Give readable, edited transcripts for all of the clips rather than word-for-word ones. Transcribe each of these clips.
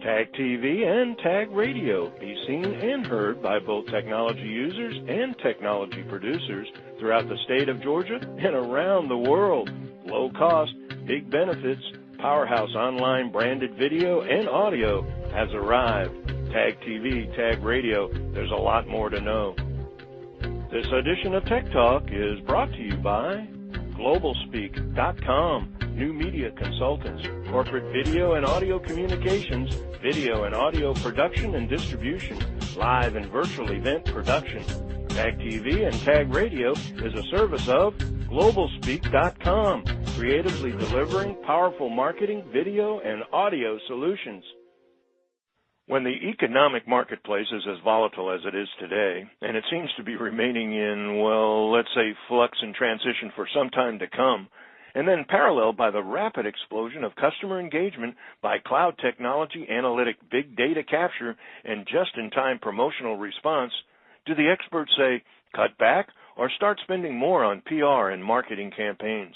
Tag TV and Tag Radio. Be seen and heard by both technology users and technology producers throughout the state of Georgia and around the world. Low cost, big benefits, powerhouse online branded video and audio has arrived. Tag TV, Tag Radio, there's a lot more to know. This edition of Tech Talk is brought to you by GlobalSpeak.com, new media consultants, corporate video and audio communications, video and audio production and distribution, live and virtual event production. Tag TV and Tag Radio is a service of GlobalSpeak.com, creatively delivering powerful marketing, video, and audio solutions. When the economic marketplace is as volatile as it is today, and it seems to be remaining in, well, let's say flux and transition for some time to come, and then paralleled by the rapid explosion of customer engagement by cloud technology, analytic big data capture, and just-in-time promotional response, do the experts say cut back or start spending more on PR and marketing campaigns?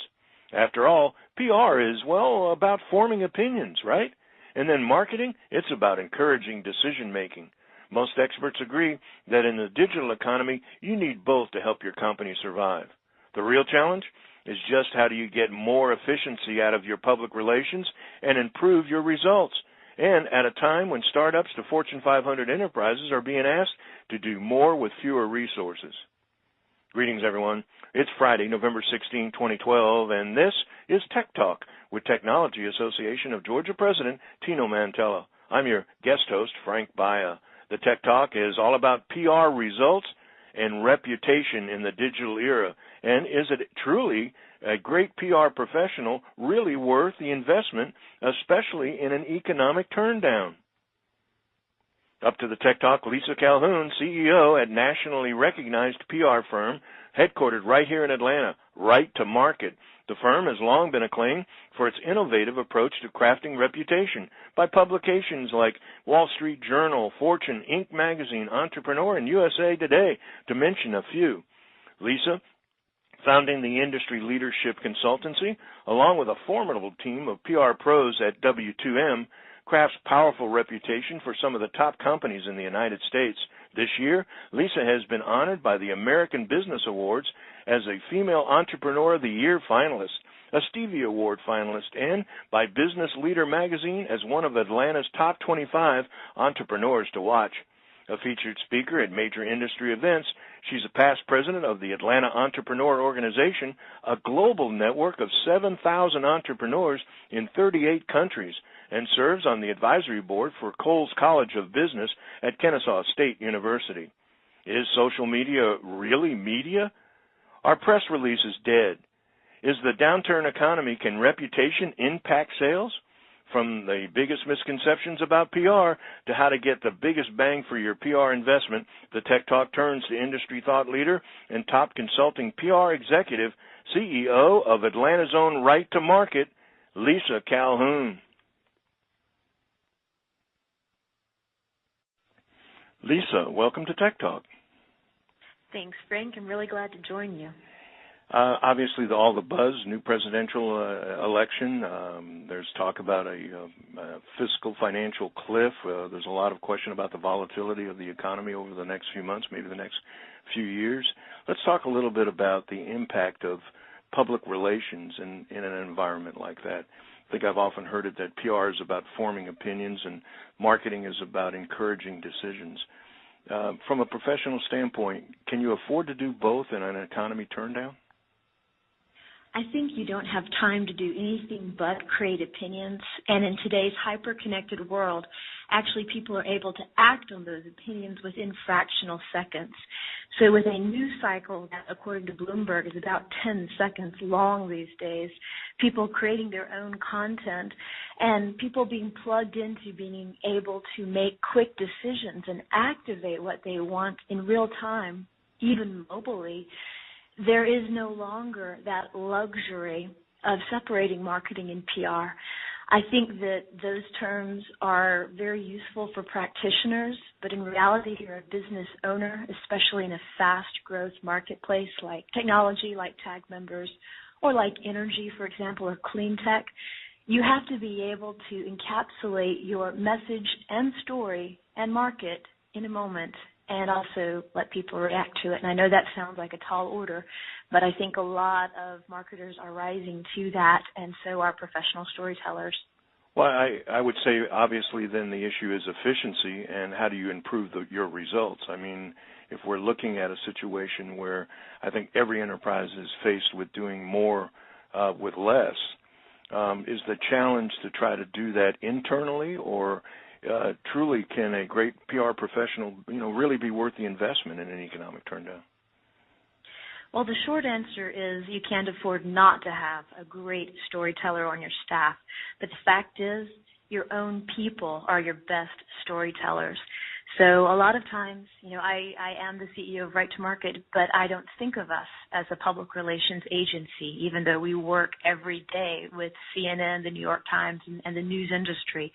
After all, PR is, well, about forming opinions, right? And then marketing, it's about encouraging decision-making. Most experts agree that in the digital economy, you need both to help your company survive. The real challenge is just how do you get more efficiency out of your public relations and improve your results, and at a time when startups to Fortune 500 enterprises are being asked to do more with fewer resources. Greetings, everyone. It's Friday, November 16, 2012, and this is Tech Talk with Technology Association of Georgia President Tino Mantella. I'm your guest host, Frank Baia. The Tech Talk is all about PR results and reputation in the digital era. And is it truly a great PR professional really worth the investment, especially in an economic turndown? Up to the Tech Talk, Lisa Calhoun, CEO at nationally recognized PR firm, headquartered right here in Atlanta, Write2Market. The firm has long been acclaimed for its innovative approach to crafting reputation by publications like Wall Street Journal, Fortune, Inc. magazine, Entrepreneur, and USA Today, to mention a few. Lisa, founding the industry leadership consultancy, along with a formidable team of PR pros at W2M, crafts powerful reputation for some of the top companies in the United States. This year, Lisa has been honored by the American Business Awards as a Female Entrepreneur of the Year finalist, a Stevie Award finalist, and by Business Leader magazine as one of Atlanta's top 25 entrepreneurs to watch. A featured speaker at major industry events, she's a past president of the Atlanta Entrepreneur Organization, a global network of 7,000 entrepreneurs in 38 countries, and serves on the advisory board for Coles College of Business at Kennesaw State University. Is social media really media? Our press release is dead. Is the downturn economy, can reputation impact sales? From the biggest misconceptions about PR to how to get the biggest bang for your PR investment, the Tech Talk turns to industry thought leader and top consulting PR executive, CEO of Atlanta's own Write2Market, Lisa Calhoun. Lisa, welcome to Tech Talk. Thanks, Frank. I'm really glad to join you. Obviously, all the buzz, new presidential election. There's talk about a fiscal financial cliff. There's a lot of question about the volatility of the economy over the next few months, maybe the next few years. Let's talk a little bit about the impact of public relations in an environment like that. I think I've often heard it that PR is about forming opinions and marketing is about encouraging decisions. From a professional standpoint, can you afford to do both in an economy turndown? I think you don't have time to do anything but create opinions, and in today's hyper-connected world, actually people are able to act on those opinions within fractional seconds. So with a news cycle that, according to Bloomberg, is about 10 seconds long these days, people creating their own content and people being plugged into being able to make quick decisions and activate what they want in real time, even mobilely, there is no longer that luxury of separating marketing and PR. I think that those terms are very useful for practitioners, but in reality, if you're a business owner, especially in a fast growth marketplace like technology, like tag members, or like energy, for example, or clean tech, You have to be able to encapsulate your message and story and market in a moment and also let people react to it. And I know that sounds like a tall order, but I think a lot of marketers are rising to that, and so are professional storytellers. Well, I would say obviously then the issue is efficiency and how do you improve your results. I mean, if we're looking at a situation where I think every enterprise is faced with doing more with less, is the challenge to try to do that internally, or truly can a great PR professional, really be worth the investment in an economic turndown? Well, the short answer is you can't afford not to have a great storyteller on your staff. But the fact is, your own people are your best storytellers. So a lot of times, I am the CEO of Write2Market, but I don't think of us as a public relations agency, even though we work every day with CNN, the New York Times, and the news industry.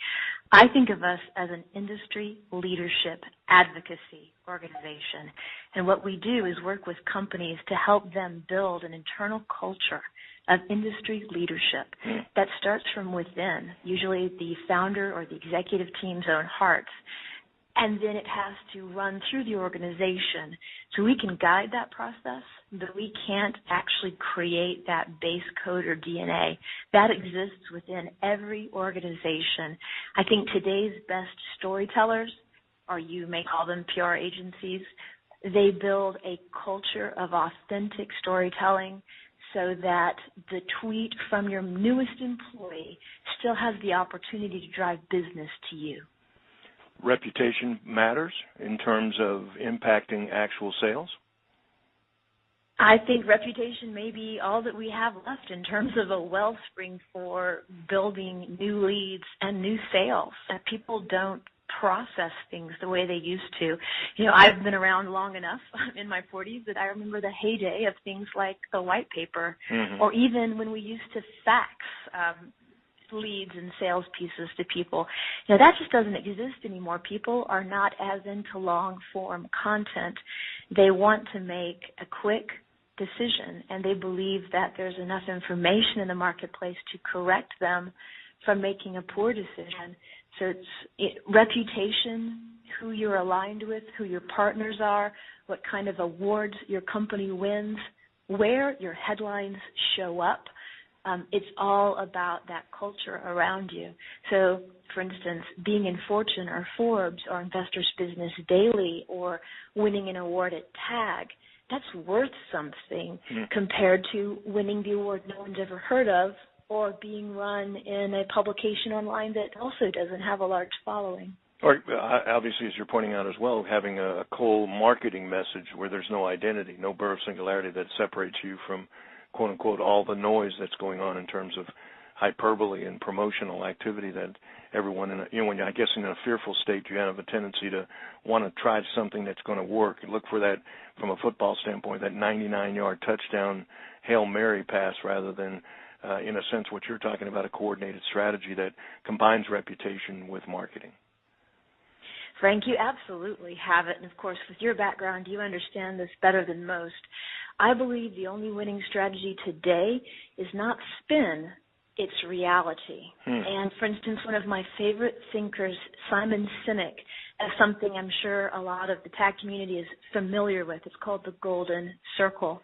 I think of us as an industry leadership advocacy organization. And what we do is work with companies to help them build an internal culture of industry leadership that starts from within, usually the founder or the executive team's own hearts. And then it has to run through the organization. So we can guide that process, but we can't actually create that base code or DNA. That exists within every organization. I think today's best storytellers, or you may call them PR agencies, they build a culture of authentic storytelling so that the tweet from your newest employee still has the opportunity to drive business to you. Reputation matters in terms of impacting actual sales? I think reputation may be all that we have left in terms of a wellspring for building new leads and new sales. People don't process things the way they used to. I've been around long enough in my 40s that I remember the heyday of things like the white paper, or even when we used to fax leads and sales pieces to people. That just doesn't exist anymore. People are not as into long-form content. They want to make a quick decision, and they believe that there's enough information in the marketplace to correct them from making a poor decision. So it's reputation, who you're aligned with, who your partners are, what kind of awards your company wins, where your headlines show up. It's all about that culture around you. So, for instance, being in Fortune or Forbes or Investors Business Daily or winning an award at TAG, that's worth something compared to winning the award no one's ever heard of or being run in a publication online that also doesn't have a large following. Or obviously, as you're pointing out as well, having a cold marketing message where there's no identity, no burr of singularity that separates you from, quote unquote, all the noise that's going on in terms of hyperbole and promotional activity that everyone, when you're, I guess, in a fearful state, you have a tendency to want to try something that's going to work. You look for that, from a football standpoint, that 99-yard touchdown Hail Mary pass rather than, in a sense, what you're talking about, a coordinated strategy that combines reputation with marketing. Frank, you absolutely have it. And, of course, with your background, you understand this better than most. I believe the only winning strategy today is not spin, it's reality. And, for instance, one of my favorite thinkers, Simon Sinek, has something I'm sure a lot of the tag community is familiar with. It's called the Golden Circle.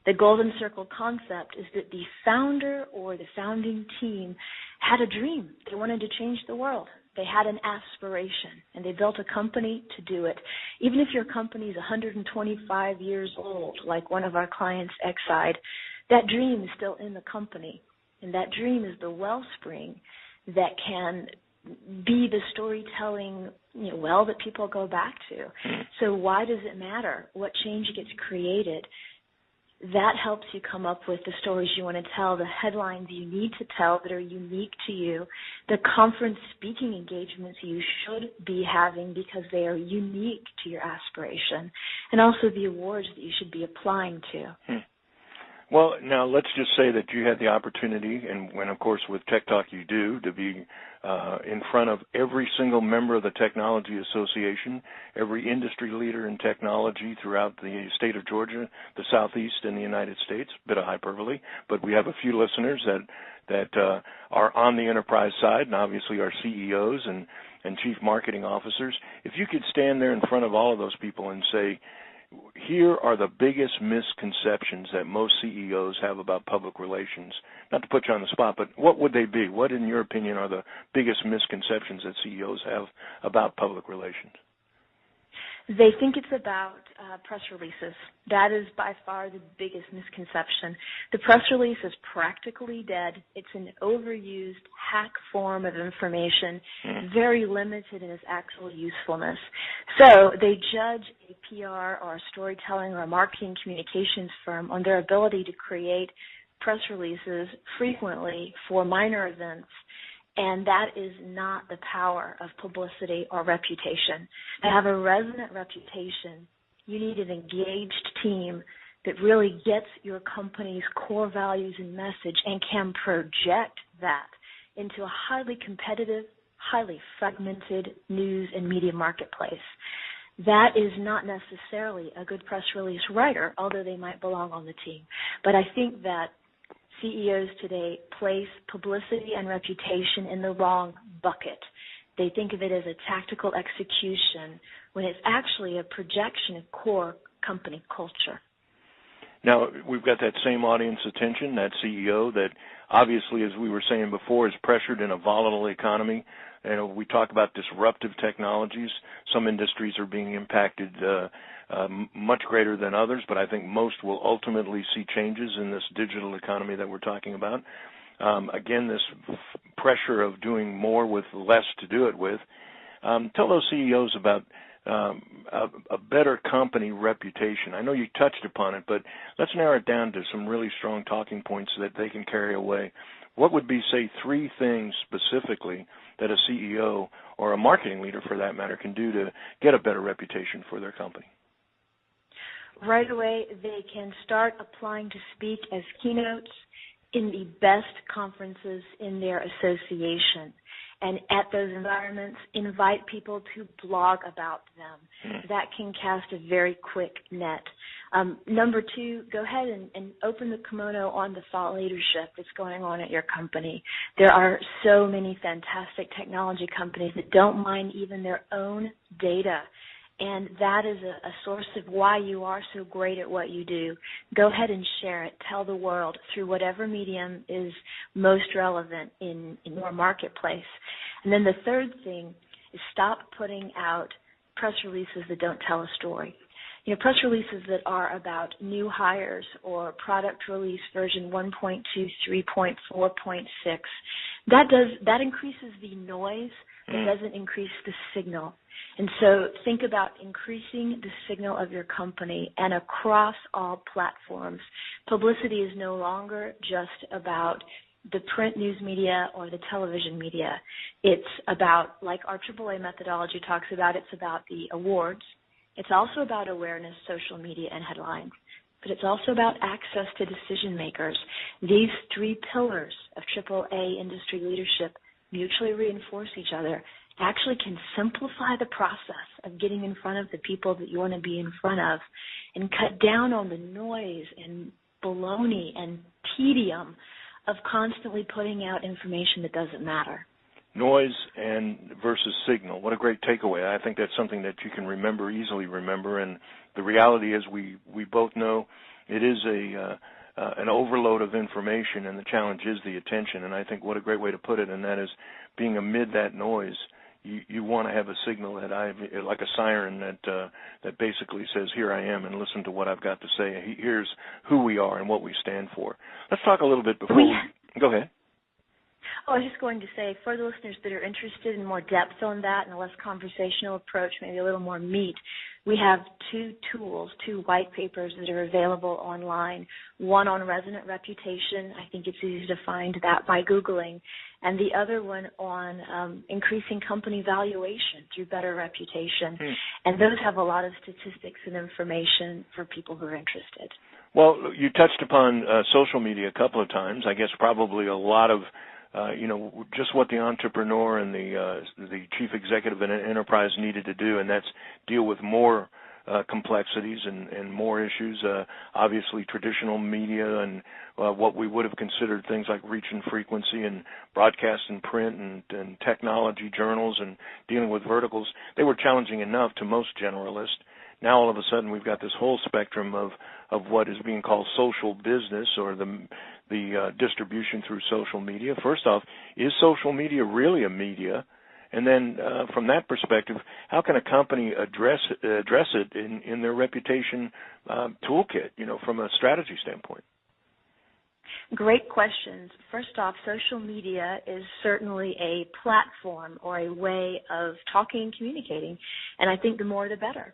The Golden Circle concept is that the founder or the founding team had a dream. They wanted to change the world. They had an aspiration, and they built a company to do it. Even if your company is 125 years old, like one of our clients, Exide, that dream is still in the company, and that dream is the wellspring that can be the storytelling well that people go back to. So why does it matter what change gets created? That helps you come up with the stories you want to tell, the headlines you need to tell that are unique to you, the conference speaking engagements you should be having because they are unique to your aspiration, and also the awards that you should be applying to. Well, now let's just say that you had the opportunity, and when, of course, with Tech Talk you do, to be in front of every single member of the Technology Association, every industry leader in technology throughout the state of Georgia, the Southeast, and the United States. Bit of hyperbole, but we have a few listeners that are on the enterprise side, and obviously our CEOs and chief marketing officers. If you could stand there in front of all of those people and say, here are the biggest misconceptions that most CEOs have about public relations. Not to put you on the spot, but what would they be? What, in your opinion, are the biggest misconceptions that CEOs have about public relations? They think it's about press releases. That is by far the biggest misconception. The press release is practically dead. It's an overused hack form of information, very limited in its actual usefulness. So they judge a PR or a storytelling or a marketing communications firm on their ability to create press releases frequently for minor events. And that is not the power of publicity or reputation. To have a resonant reputation, you need an engaged team that really gets your company's core values and message and can project that into a highly competitive, highly fragmented news and media marketplace. That is not necessarily a good press release writer, although they might belong on the team. But I think that CEOs today place publicity and reputation in the wrong bucket. They think of it as a tactical execution when it's actually a projection of core company culture. Now, we've got that same audience attention, that CEO that obviously, as we were saying before, is pressured in a volatile economy. We talk about disruptive technologies. Some industries are being impacted much greater than others, but I think most will ultimately see changes in this digital economy that we're talking about. Again, this pressure of doing more with less to do it with. Tell those CEOs about a better company reputation. I know you touched upon it, but let's narrow it down to some really strong talking points that they can carry away. What would be, say, 3 things specifically that a CEO or a marketing leader, for that matter, can do to get a better reputation for their company? Right away, they can start applying to speak as keynotes in the best conferences in their association. And at those environments, invite people to blog about them. That can cast a very quick net. Number 2, go ahead and open the kimono on the thought leadership that's going on at your company. There are so many fantastic technology companies that don't mind even their own data. And that is a source of why you are so great at what you do. Go ahead and share it. Tell the world through whatever medium is most relevant in your marketplace. And then the third thing is stop putting out press releases that don't tell a story. You know, press releases that are about new hires or product release version 1.2, 3.4.6. That increases the noise. It doesn't increase the signal. And so think about increasing the signal of your company, and across all platforms. Publicity is no longer just about the print news media or the television media. It's about, like our AAA methodology talks about, it's about the awards. It's also about awareness, social media, and headlines. But it's also about access to decision makers. These 3 pillars of AAA industry leadership mutually reinforce each other, actually can simplify the process of getting in front of the people that you want to be in front of, and cut down on the noise and baloney and tedium of constantly putting out information that doesn't matter. Noise and versus signal. What a great takeaway. I think that's something that you can easily remember, and the reality is we both know it is an overload of information, and the challenge is the attention. And I think what a great way to put it, and that is being amid that noise, you want to have a signal that like a siren that basically says, here I am, and listen to what I've got to say. Here's who we are and what we stand for. Let's talk a little bit before go ahead. Oh, I was just going to say, for the listeners that are interested in more depth on that and a less conversational approach, maybe a little more meat, we have 2 tools, 2 white papers that are available online, one on resonant reputation. I think it's easy to find that by Googling, and the other one on increasing company valuation through better reputation. And those have a lot of statistics and information for people who are interested. Well, you touched upon social media a couple of times. I guess probably a lot of, just what the entrepreneur and the chief executive in an enterprise needed to do, and that's deal with more complexities and more issues. Obviously, traditional media and what we would have considered things like reach and frequency and broadcast and print and technology journals and dealing with verticals, they were challenging enough to most generalists. Now all of a sudden we've got this whole spectrum of what is being called social business, or the distribution through social media. First off, is social media really a media? And then from that perspective, how can a company address it in their reputation toolkit, from a strategy standpoint? Great questions. First off, social media is certainly a platform or a way of talking and communicating, and I think the more the better.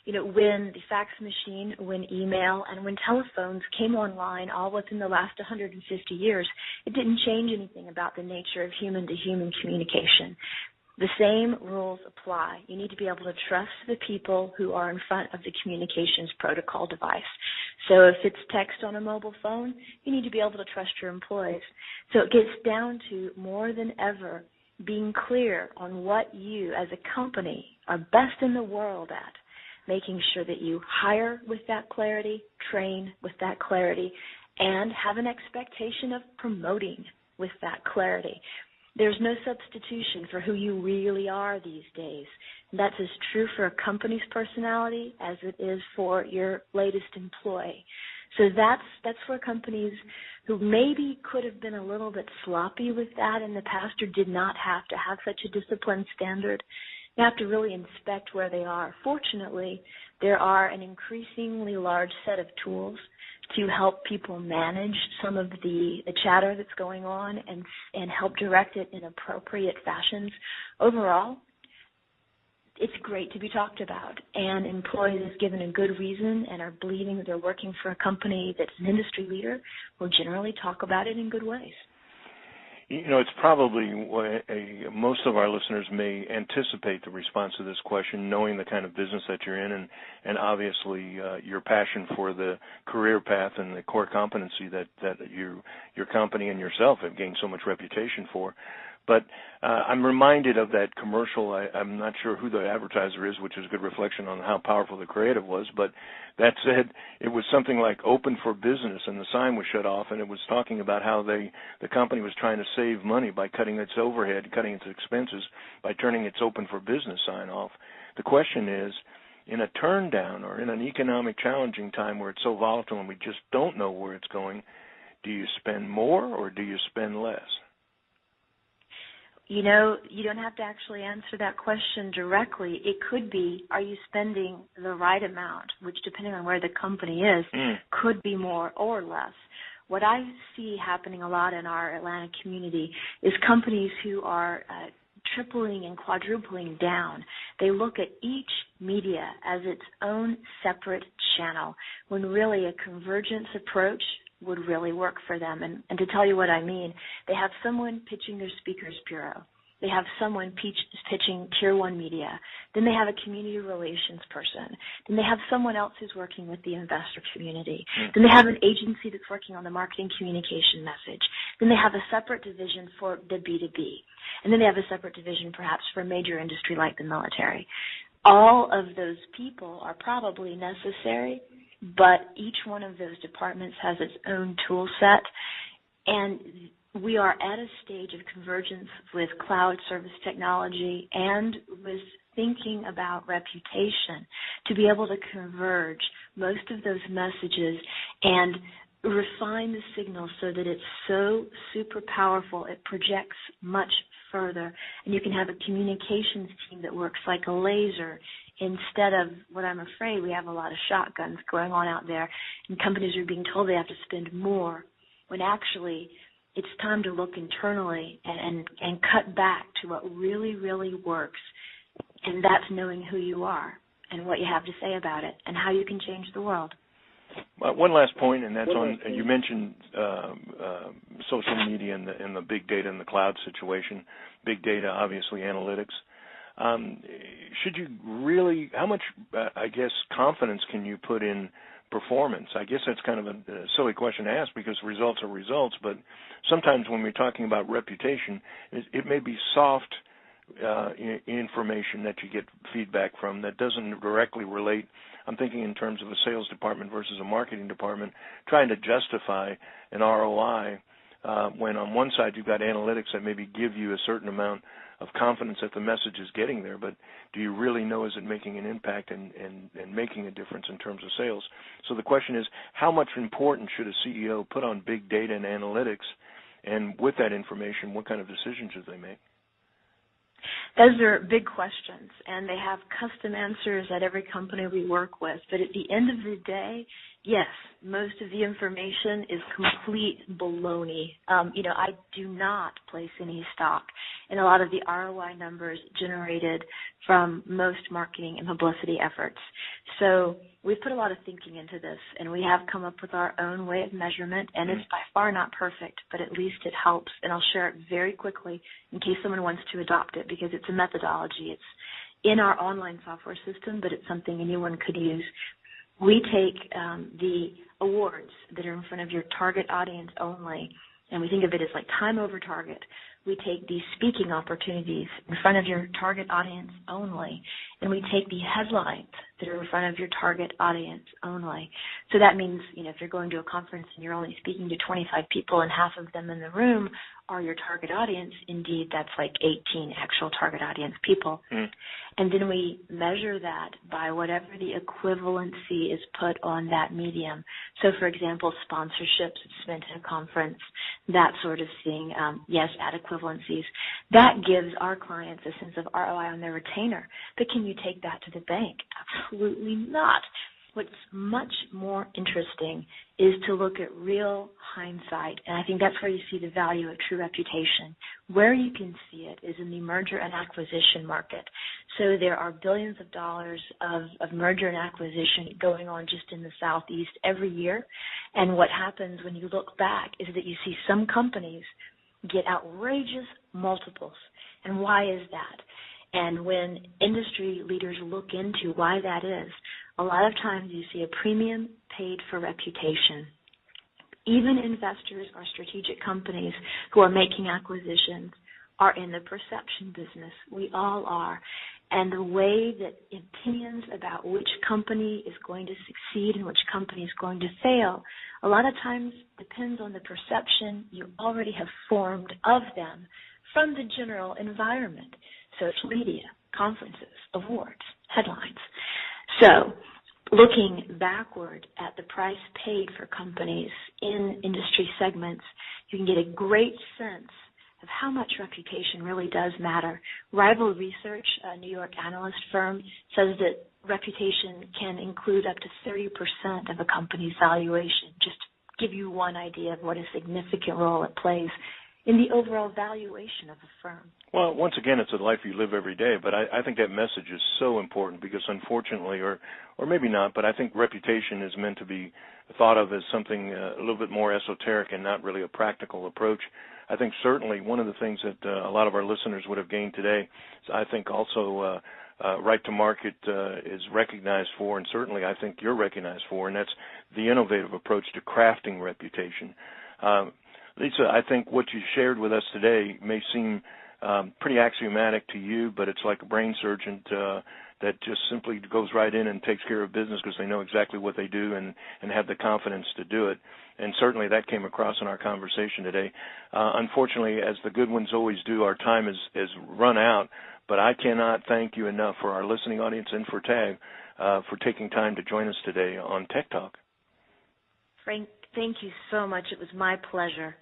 When the fax machine, when email, and when telephones came online all within the last 150 years, it didn't change anything about the nature of human-to-human communication. The same rules apply. You need to be able to trust the people who are in front of the communications protocol device. So if it's text on a mobile phone, you need to be able to trust your employees. So it gets down to, more than ever, being clear on what you as a company are best in the world at, making sure that you hire with that clarity, train with that clarity, and have an expectation of promoting with that clarity. There's no substitution for who you really are these days. And that's as true for a company's personality as it is for your latest employee. So that's where companies who maybe could have been a little bit sloppy with that in the past, or did not have to have such a disciplined standard, you have to really inspect where they are. Fortunately, there are an increasingly large set of tools to help people manage some of the chatter that's going on and help direct it in appropriate fashions. Overall, it's great to be talked about, and employees, given a good reason and are believing that they're working for a company that's an industry leader, will generally talk about it in good ways. It's probably most of our listeners may anticipate the response to this question, knowing the kind of business that you're in, and obviously your passion for the career path and the core competency that your company and yourself have gained so much reputation for. But I'm reminded of that commercial. I'm not sure who the advertiser is, which is a good reflection on how powerful the creative was. But that said, it was something like "Open for Business," and the sign was shut off, and it was talking about how the company was trying to save money by cutting its overhead, cutting its expenses, by turning its "Open for Business" sign off. The question is, in a turndown or in an economic challenging time where it's so volatile and we just don't know where it's going, do you spend more or do you spend less? You don't have to actually answer that question directly. It could be, are you spending the right amount, which, depending on where the company is, could be more or less. What I see happening a lot in our Atlanta community is companies who are tripling and quadrupling down. They look at each media as its own separate channel, when really a convergence approach would really work for them. And to tell you what I mean, they have someone pitching their speakers bureau. They have someone pitching Tier 1 media. Then they have a community relations person. Then they have someone else who's working with the investor community. Then they have an agency that's working on the marketing communication message. Then they have a separate division for the B2B. And then they have a separate division perhaps for a major industry like the military. All of those people are probably necessary, but each one of those departments has its own tool set, and we are at a stage of convergence with cloud service technology and with thinking about reputation to be able to converge most of those messages and refine the signal so that it's so super powerful it projects much further, and you can have a communications team that works like a laser instead of what I'm afraid we have a lot of shotguns going on out there, and companies are being told they have to spend more when actually it's time to look internally and cut back to what really, really works, and that's knowing who you are and what you have to say about it and how you can change the world. One last point, and that's on, you mentioned social media and the big data and the cloud situation. Big data, obviously, analytics. Should you really, how much, confidence can you put in performance? I guess that's kind of a silly question to ask because results are results, but sometimes when we're talking about reputation, it may be soft information that you get feedback from that doesn't directly relate. I'm thinking in terms of a sales department versus a marketing department, trying to justify an ROI when on one side you've got analytics that maybe give you a certain amount of confidence that the message is getting there, but do you really know is it making an impact and making a difference in terms of sales? So the question is, how much importance should a CEO put on big data and analytics, and with that information, what kind of decisions should they make? Those are big questions, and they have custom answers at every company we work with. But at the end of the day, yes, most of the information is complete baloney. I do not place any stock in a lot of the ROI numbers generated from most marketing and publicity efforts. So we've put a lot of thinking into this, and we have come up with our own way of measurement, and it's by far not perfect, but at least it helps. And I'll share it very quickly in case someone wants to adopt it, because it's a methodology. It's in our online software system, but it's something anyone could use. We take the awards that are in front of your target audience only, and we think of it as like time over target. We take these speaking opportunities in front of your target audience only, and we take the headlines that are in front of your target audience only. So that means, if you're going to a conference and you're only speaking to 25 people and half of them in the room are your target audience, indeed, that's like 18 actual target audience people. And then we measure that by whatever the equivalency is put on that medium. So, for example, sponsorships spent at a conference, that sort of thing, yes, ad equivalencies. That gives our clients a sense of ROI on their retainer. But can you take that to the bank? Absolutely not. What's much more interesting is to look at real hindsight, and I think that's where you see the value of true reputation. Where you can see it is in the merger and acquisition market. So there are billions of dollars of merger and acquisition going on just in the Southeast every year, and what happens when you look back is that you see some companies get outrageous multiples. And why is that? And when industry leaders look into why that is, a lot of times you see a premium paid for reputation. Even investors or strategic companies who are making acquisitions are in the perception business. We all are. And the way that opinions about which company is going to succeed and which company is going to fail, a lot of times depends on the perception you already have formed of them from the general environment. Social media, conferences, awards, headlines. So looking backward at the price paid for companies in industry segments, you can get a great sense of how much reputation really does matter. Rival Research, a New York analyst firm, says that reputation can include up to 30% of a company's valuation, just to give you one idea of what a significant role it plays in the overall valuation of a firm. Well, once again, it's a life you live every day, but I think that message is so important because unfortunately, or maybe not, but I think reputation is meant to be thought of as something a little bit more esoteric and not really a practical approach. I think certainly one of the things that a lot of our listeners would have gained today is I think also Write2Market is recognized for, and certainly I think you're recognized for, and that's the innovative approach to crafting reputation. Lisa, I think what you shared with us today may seem pretty axiomatic to you, but it's like a brain surgeon that just simply goes right in and takes care of business because they know exactly what they do and have the confidence to do it. And certainly that came across in our conversation today. Unfortunately, as the good ones always do, our time is run out, but I cannot thank you enough for our listening audience and for TAG for taking time to join us today on Tech Talk. Frank, thank you so much. It was my pleasure.